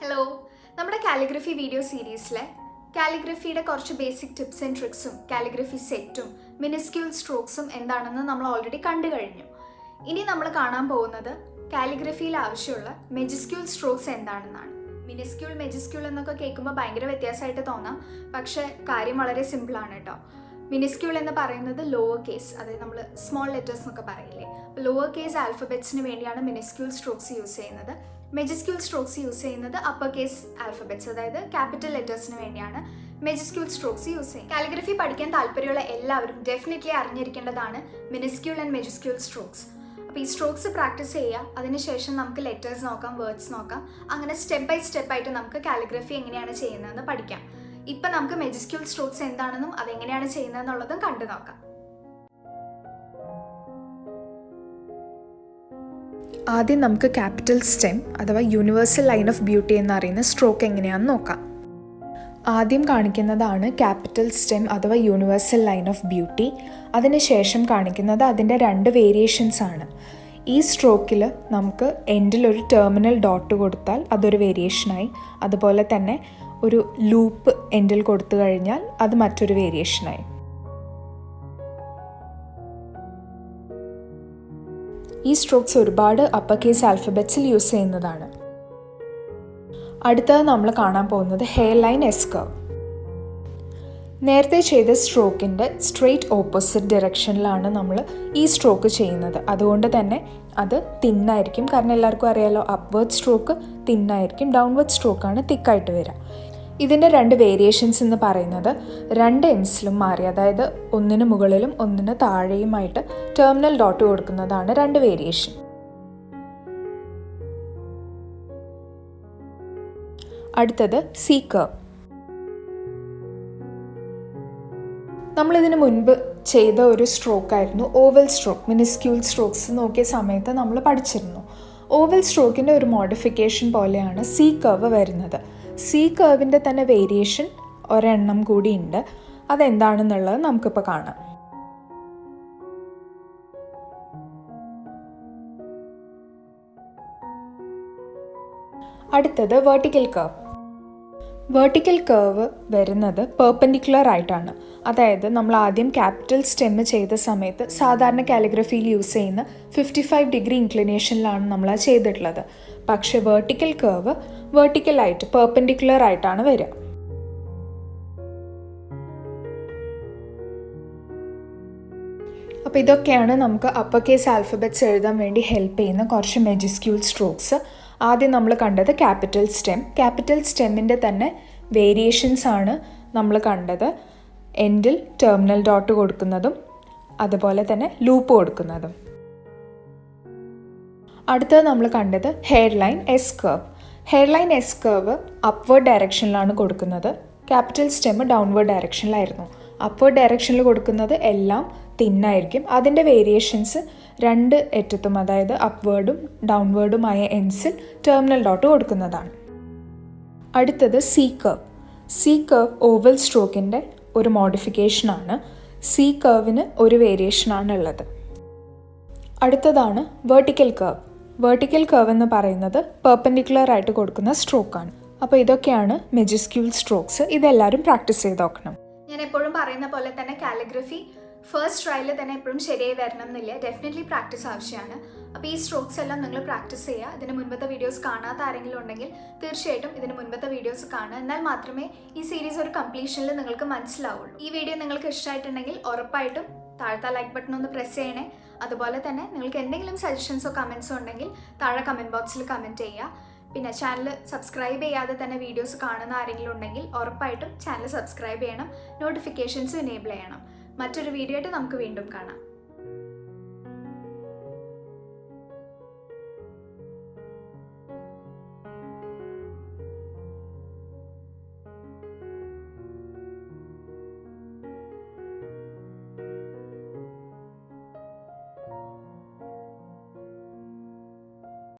Hello, നമ്മുടെ calligraphy video സീരീസിലെ കാലിഗ്രഫിയുടെ കുറച്ച് ബേസിക് ടിപ്സ് ആൻഡ് ട്രിക്സും കാലിഗ്രഫി സെറ്റും മിനിസ്ക്യൂൾ സ്ട്രോക്സും എന്താണെന്ന് നമ്മൾ ഓൾറെഡി കണ്ടു കഴിഞ്ഞു. ഇനി നമ്മൾ കാണാൻ പോകുന്നത് കാലിഗ്രഫിയിൽ ആവശ്യമുള്ള മെജിസ്ക്യൂൾ സ്ട്രോക്സ് എന്താണെന്നാണ്. മിനിസ്ക്യൂൾ മെജിസ്ക്യൂൾ എന്നൊക്കെ കേൾക്കുമ്പോൾ ഭയങ്കര വ്യത്യാസമായിട്ട് തോന്നാം, പക്ഷേ കാര്യം വളരെ സിമ്പിളാണ് കേട്ടോ. മിനിസ്ക്യൂൾ എന്ന് പറയുന്നത് ലോവർ കേസ്, അതായത് നമ്മൾ സ്മോൾ ലെറ്റേഴ്സ് എന്നൊക്കെ പറയില്ലേ, ലോവർ കേസ് ആൽഫബറ്റ്സിന് വേണ്ടിയാണ് മിനിസ്ക്യൂൾ സ്ട്രോക്സ് യൂസ് ചെയ്യുന്നത്. മെജിസ്ക്യൂൾ സ്ട്രോക്സ് യൂസ് ചെയ്യുന്നത് അപ്പർ കേസ് ആൽഫബറ്റ്സ്, അതായത് ക്യാപിറ്റൽ ലെറ്റേഴ്സിന് വേണ്ടിയാണ് മെജിസ്ക്യൂൾ സ്ട്രോക്സ് യൂസ് ചെയ്യുന്നത്. കാലിഗ്രഫി പഠിക്കാൻ താല്പര്യമുള്ള എല്ലാവരും ഡെഫിനറ്റ്ലി അറിഞ്ഞിരിക്കേണ്ടതാണ് മിനിസ്ക്യൂൾ ആൻഡ് മെജിസ്ക്യൂൾ സ്ട്രോക്സ്. അപ്പോൾ ഈ സ്ട്രോക്സ് പ്രാക്ടീസ് ചെയ്യുക, അതിനുശേഷം നമുക്ക് ലെറ്റേഴ്സ് നോക്കാം, വേർഡ്സ് നോക്കാം, അങ്ങനെ സ്റ്റെപ്പ് ബൈ സ്റ്റെപ്പ് ആയിട്ട് നമുക്ക് കാലിഗ്രഫി എങ്ങനെയാണ് ചെയ്യുന്നതെന്ന് പഠിക്കാം. ഇപ്പം നമുക്ക് മെജിസ്ക്യൂൾ സ്ട്രോക്സ് എന്താണെന്നും അതെങ്ങനെയാണ് ചെയ്യുന്നതെന്നുള്ളതും കണ്ടു നോക്കാം. ആദ്യം നമുക്ക് ക്യാപിറ്റൽ സ്റ്റെം അഥവാ യൂണിവേഴ്സൽ ലൈൻ ഓഫ് ബ്യൂട്ടി എന്നറിയുന്ന സ്ട്രോക്ക് എങ്ങനെയാണെന്ന് നോക്കാം. ആദ്യം കാണിക്കുന്നതാണ് ക്യാപിറ്റൽ സ്റ്റെം അഥവാ യൂണിവേഴ്സൽ ലൈൻ ഓഫ് ബ്യൂട്ടി. അതിനുശേഷം കാണിക്കുന്നത് അതിൻ്റെ 2 വേരിയേഷൻസ് ആണ്. ഈ സ്ട്രോക്കിൽ നമുക്ക് എൻഡിലൊരു ടെർമിനൽ ഡോട്ട് കൊടുത്താൽ അതൊരു വേരിയേഷനായി, അതുപോലെ തന്നെ ഒരു ലൂപ്പ് എൻഡിൽ കൊടുത്തു കഴിഞ്ഞാൽ അത് മറ്റൊരു വേരിയേഷനായി. ഈ സ്ട്രോക്സ് ഒരുപാട് അപ്പർ കേസ് ആൽഫബറ്റ്സിൽ യൂസ് ചെയ്യുന്നതാണ്. അടുത്തത് നമ്മൾ കാണാൻ പോകുന്നത് ഹെയർ ലൈൻ എസ് കർവ്. നേരത്തെ ചെയ്ത സ്ട്രോക്കിൻ്റെ സ്ട്രെയിറ്റ് ഓപ്പോസിറ്റ് ഡയറക്ഷനിലാണ് നമ്മൾ ഈ സ്ട്രോക്ക് ചെയ്യുന്നത്. അതുകൊണ്ട് തന്നെ അത് തിന്നായിരിക്കും, കാരണം എല്ലാവർക്കും അറിയാലോ അപ്വേർഡ് സ്ട്രോക്ക് തിന്നായിരിക്കും, ഡൗൺവേർഡ് സ്ട്രോക്കാണ് തിക്കായിട്ട് വരിക. ഇതിൻ്റെ 2 വേരിയേഷൻസ് എന്ന് പറയുന്നത് 2 എൻഡ്സിലും മാറി, അതായത് ഒന്നിന് മുകളിലും ഒന്നിന് താഴെയുമായിട്ട് ടെർമിനൽ ഡോട്ട് കൊടുക്കുന്നതാണ് 2 വേരിയേഷൻ. അടുത്തത് സി കർവ്. നമ്മളിതിന് മുൻപ് ചെയ്ത ഒരു സ്ട്രോക്കായിരുന്നു ഓവൽ സ്ട്രോക്ക്. മിനിസ്ക്യൂൾ സ്ട്രോക്സ് നോക്കിയ സമയത്ത് നമ്മൾ പഠിച്ചിരുന്നു. ഓവൽ സ്ട്രോക്കിൻ്റെ ഒരു മോഡിഫിക്കേഷൻ പോലെയാണ് സി കർവ് വരുന്നത്. സി കർവിൻ്റെ തന്നെ വേരിയേഷൻ ഒരെണ്ണം കൂടി ഉണ്ട്. അതെന്താണെന്നുള്ളത് നമുക്കിപ്പോൾ കാണാം. അടുത്തത് വെർട്ടിക്കൽ കർവ്. വെർട്ടിക്കൽ കർവ് വരുന്നത് പെർപെൻഡിക്കുലർ ആയിട്ടാണ്. അതായത് നമ്മൾ ആദ്യം ക്യാപിറ്റൽ സ്റ്റെം ചെയ്ത സമയത്ത് സാധാരണ കാലിഗ്രഫിയിൽ യൂസ് ചെയ്യുന്ന 55 ഡിഗ്രി ഇൻക്ലിനേഷനിലാണ് നമ്മൾ അത് ചെയ്തിട്ടുള്ളത്. പക്ഷേ വെർട്ടിക്കൽ കർവ് വെർട്ടിക്കലായിട്ട് പെർപെൻഡിക്കുലർ ആയിട്ടാണ് വരിക. അപ്പോൾ ഇതൊക്കെയാണ് നമുക്ക് അപ്പർ കേസ് ആൽഫബറ്റ്സ് എഴുതാൻ വേണ്ടി ഹെൽപ്പ് ചെയ്യുന്ന കുറച്ച് മെജിസ്ക്യൂൾ സ്ട്രോക്സ്. ആദ്യം നമ്മൾ കണ്ടത് ക്യാപിറ്റൽ സ്റ്റെം. ക്യാപിറ്റൽ സ്റ്റെമ്മിൻ്റെ തന്നെ വേരിയേഷൻസ് ആണ് നമ്മൾ കണ്ടത്. എൻഡിൽ ടെർമിനൽ ഡോട്ട് കൊടുക്കുന്നതും അതുപോലെ തന്നെ ലൂപ്പ് കൊടുക്കുന്നതും. അടുത്തത് നമ്മൾ കണ്ടത് hair line S curve. Hair line S curve upward ഡയറക്ഷനിലാണ് കൊടുക്കുന്നത്. ക്യാപിറ്റൽ സ്റ്റെം ഡൗൺവേർഡ് ഡയറക്ഷനിലായിരുന്നു. അപ്വേർഡ് ഡയറക്ഷനിൽ കൊടുക്കുന്നത് എല്ലാം തിന്നായിരിക്കും. അതിൻ്റെ വേരിയേഷൻസ് 2 അറ്റത്തും, അതായത് അപ്വേർഡും ഡൗൺവേർഡുമായ എൻഡ്സിൽ ടെർമിനൽ ഡോട്ട് കൊടുക്കുന്നതാണ്. അടുത്തത് C curve. C curve oval സ്ട്രോക്കിൻ്റെ ഒരു മോഡിഫിക്കേഷനാണ്. സി കർവിന് ഒരു വേരിയേഷനാണ് ഉള്ളത്. അടുത്തതാണ് വെർട്ടിക്കൽ കർവ്. വെർട്ടിക്കൽ കർവ് എന്ന് പറയുന്നത് പെർപെൻഡിക്കുലർ ആയിട്ട് കൊടുക്കുന്ന സ്ട്രോക്കാണ്. അപ്പോൾ ഇതൊക്കെയാണ് മെജിസ്ക്യൂൾ സ്ട്രോക്സ്. ഇതെല്ലാവരും പ്രാക്ടീസ് ചെയ്ത് നോക്കണം. ഞാൻ എപ്പോഴും പറയുന്ന പോലെ തന്നെ കാലിഗ്രഫി ഫസ്റ്റ് ട്രയൽ തന്നെ എപ്പോഴും ശരിയായി വരണം എന്നില്ല, ഡെഫിനറ്റ്ലി പ്രാക്ടീസ് ആവശ്യമാണ്. അപ്പോൾ ഈ സ്ട്രോക്സ് എല്ലാം നിങ്ങൾ പ്രാക്ടീസ് ചെയ്യുക. ഇതിന് മുൻപത്തെ വീഡിയോസ് കാണാത്ത ആരെങ്കിലും ഉണ്ടെങ്കിൽ തീർച്ചയായിട്ടും ഇതിന് മുൻപത്തെ വീഡിയോസ് കാണുക. എന്നാൽ മാത്രമേ ഈ സീരീസ് ഒരു കംപ്ലീഷനിൽ നിങ്ങൾക്ക് മനസ്സിലാവുള്ളൂ. ഈ വീഡിയോ നിങ്ങൾക്ക് ഇഷ്ടമായിട്ടുണ്ടെങ്കിൽ ഉറപ്പായിട്ടും താഴത്തെ ലൈക്ക് ബട്ടൺ ഒന്ന് പ്രസ് ചെയ്യണേ. അതുപോലെ തന്നെ നിങ്ങൾക്ക് എന്തെങ്കിലും സജഷൻസോ കമൻസോ ഉണ്ടെങ്കിൽ താഴെ കമൻറ്റ് ബോക്സിൽ കമൻറ്റ് ചെയ്യുക. പിന്നെ ചാനൽ സബ്സ്ക്രൈബ് ചെയ്യാതെ തന്നെ വീഡിയോസ് കാണുന്ന ആരെങ്കിലും ഉണ്ടെങ്കിൽ ഉറപ്പായിട്ടും ചാനൽ സബ്സ്ക്രൈബ് ചെയ്യണം, നോട്ടിഫിക്കേഷൻസ് എനേബിൾ ചെയ്യണം. മറ്റൊരു വീഡിയോ ആയിട്ട് നമുക്ക് വീണ്ടും കാണാം.